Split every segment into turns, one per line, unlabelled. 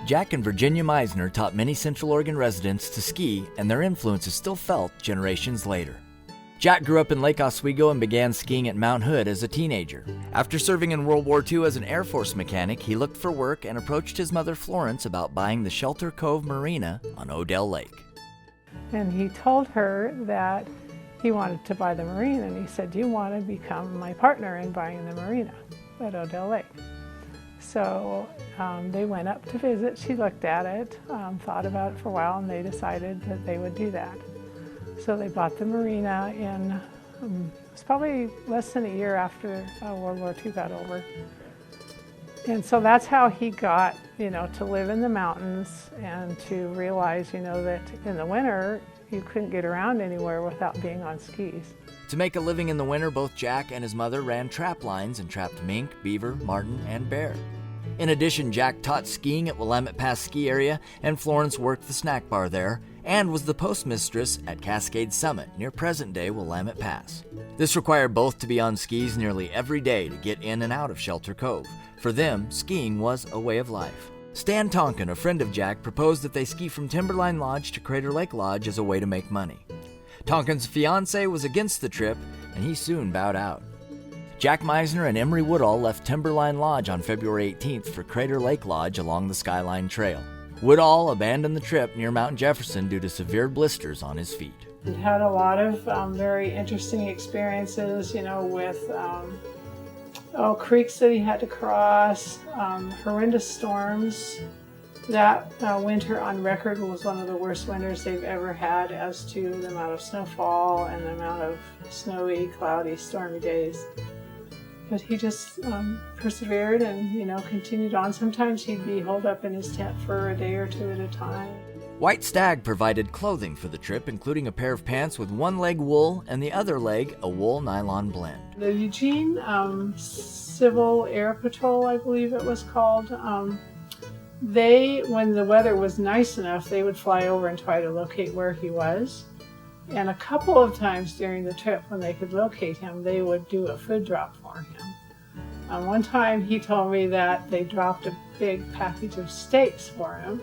Jack and Virginia Meissner taught many Central Oregon residents to ski, and their influence is still felt generations later. Jack grew up in Lake Oswego and began skiing at Mount Hood as a teenager. After serving in World War II as an Air Force mechanic, he looked for work and approached his mother Florence about buying the Shelter Cove Marina on Odell Lake.
And he told her that he wanted to buy the marina, and he said, "Do you want to become my partner in buying the marina at Odell Lake?" So they went up to visit. She looked at it, thought about it for a while, and they decided that they would do that. So they bought the marina in, it was probably less than a year after World War II got over. And so that's how he got, to live in the mountains and to realize, that in the winter, you couldn't get around anywhere without being on skis.
To make a living in the winter, both Jack and his mother ran trap lines and trapped mink, beaver, marten, and bear. In addition, Jack taught skiing at Willamette Pass Ski Area, and Florence worked the snack bar there, and was the postmistress at Cascade Summit near present-day Willamette Pass. This required both to be on skis nearly every day to get in and out of Shelter Cove. For them, skiing was a way of life. Stan Tonkin, a friend of Jack, proposed that they ski from Timberline Lodge to Crater Lake Lodge as a way to make money. Tonkin's fiancée was against the trip, and he soon bowed out. Jack Meissner and Emery Woodall left Timberline Lodge on February 18th for Crater Lake Lodge along the Skyline Trail. Woodall abandoned the trip near Mount Jefferson due to severe blisters on his feet.
He had a lot of very interesting experiences, with creeks that he had to cross, horrendous storms. That winter on record was one of the worst winters they've ever had as to the amount of snowfall and the amount of snowy, cloudy, stormy days. But he just persevered and, continued on. Sometimes he'd be holed up in his tent for a day or two at a time.
White Stag provided clothing for the trip, including a pair of pants with one leg wool and the other leg a wool nylon blend.
The Eugene Civil Air Patrol, I believe it was called, when the weather was nice enough, they would fly over and try to locate where he was. And a couple of times during the trip, when they could locate him, they would do a food drop for him. One time he told me that they dropped a big package of steaks for him.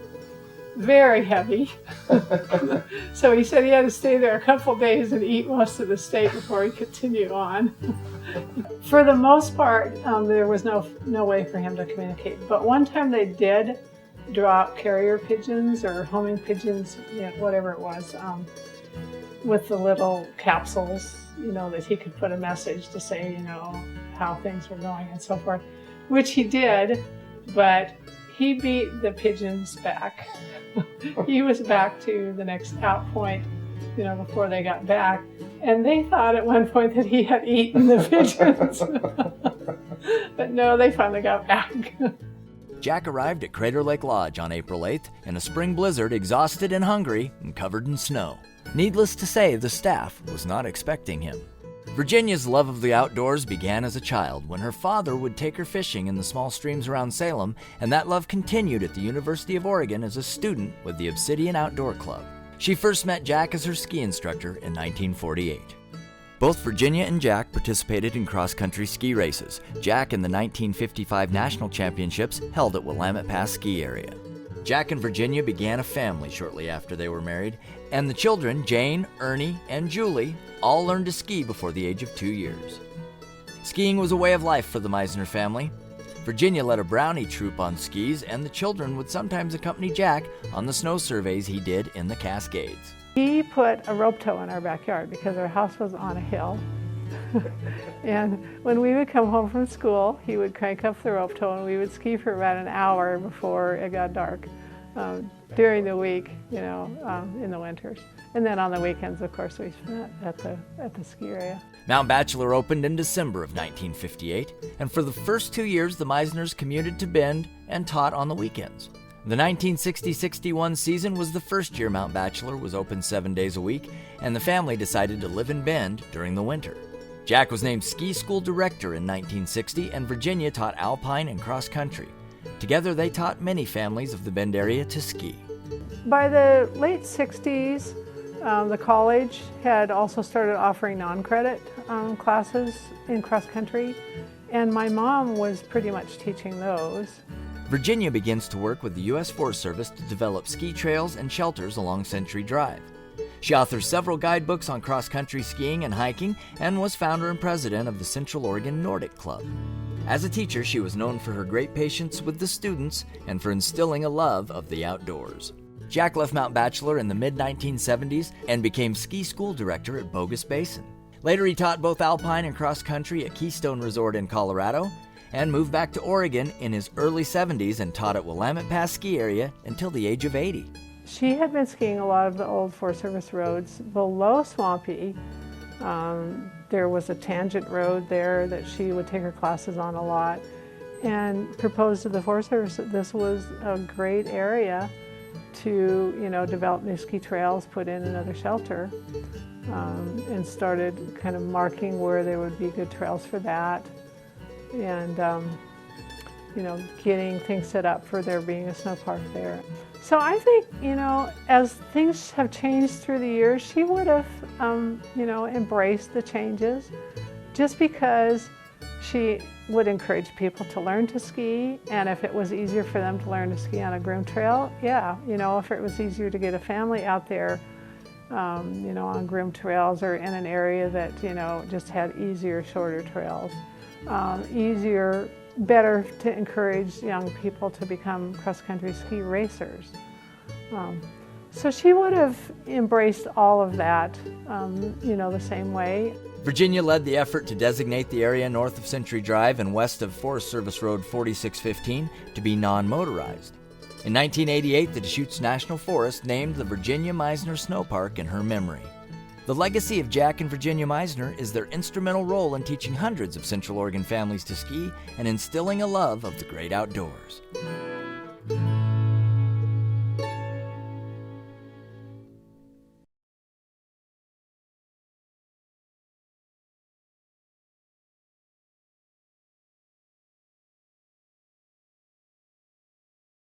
Very heavy. So he said he had to stay there a couple days and eat most of the steak before he continued on. For the most part, there was no way for him to communicate. But one time they did drop carrier pigeons or homing pigeons, whatever it was, with the little capsules, that he could put a message to say, how things were going and so forth, which he did, but he beat the pigeons back. He was back to the next out point, before they got back, and they thought at one point that he had eaten the pigeons. But no, they finally got back.
Jack arrived at Crater Lake Lodge on April 8th in a spring blizzard, exhausted and hungry and covered in snow. Needless to say, the staff was not expecting him. Virginia's love of the outdoors began as a child when her father would take her fishing in the small streams around Salem, and that love continued at the University of Oregon as a student with the Obsidian Outdoor Club. She first met Jack as her ski instructor in 1948. Both Virginia and Jack participated in cross-country ski races, Jack in the 1955 National Championships held at Willamette Pass Ski Area. Jack and Virginia began a family shortly after they were married, and the children, Jane, Ernie, and Julie, all learned to ski before the age of 2 years. Skiing was a way of life for the Meissner family. Virginia led a brownie troop on skis, and the children would sometimes accompany Jack on the snow surveys he did in the Cascades.
He put a rope tow in our backyard because our house was on a hill. And when we would come home from school, he would crank up the rope tow and we would ski for about an hour before it got dark during the week, in the winters. And then on the weekends, of course, we spent at the ski area.
Mount Bachelor opened in December of 1958, and for the first 2 years, the Meissners commuted to Bend and taught on the weekends. The 1960-61 season was the first year Mount Bachelor was open 7 days a week, and the family decided to live in Bend during the winter. Jack was named ski school director in 1960, and Virginia taught alpine and cross country. Together, they taught many families of the Bend area to ski.
By the late 60s, the college had also started offering non-credit classes in cross country, and my mom was pretty much teaching those.
Virginia begins to work with the U.S. Forest Service to develop ski trails and shelters along Century Drive. She authors several guidebooks on cross-country skiing and hiking and was founder and president of the Central Oregon Nordic Club. As a teacher, she was known for her great patience with the students and for instilling a love of the outdoors. Jack left Mount Bachelor in the mid-1970s and became ski school director at Bogus Basin. Later, he taught both alpine and cross-country at Keystone Resort in Colorado and moved back to Oregon in his early 70s and taught at Willamette Pass Ski Area until the age of 80.
She had been skiing a lot of the old Forest Service roads below Swampy. There was a tangent road there that she would take her classes on a lot, and proposed to the Forest Service that this was a great area to, develop new ski trails, put in another shelter, and started kind of marking where there would be good trails for that, and getting things set up for there being a snow park there. So I think, as things have changed through the years, she would have, embraced the changes, just because she would encourage people to learn to ski, and if it was easier for them to learn to ski on a groomed trail, if it was easier to get a family out there, on groomed trails or in an area that, just had easier, shorter trails, better to encourage young people to become cross-country ski racers. So she would have embraced all of that, the same way.
Virginia led the effort to designate the area north of Century Drive and west of Forest Service Road 4615 to be non-motorized. In 1988, the Deschutes National Forest named the Virginia Meissner Snow Park in her memory. The legacy of Jack and Virginia Meissner is their instrumental role in teaching hundreds of Central Oregon families to ski and instilling a love of the great outdoors.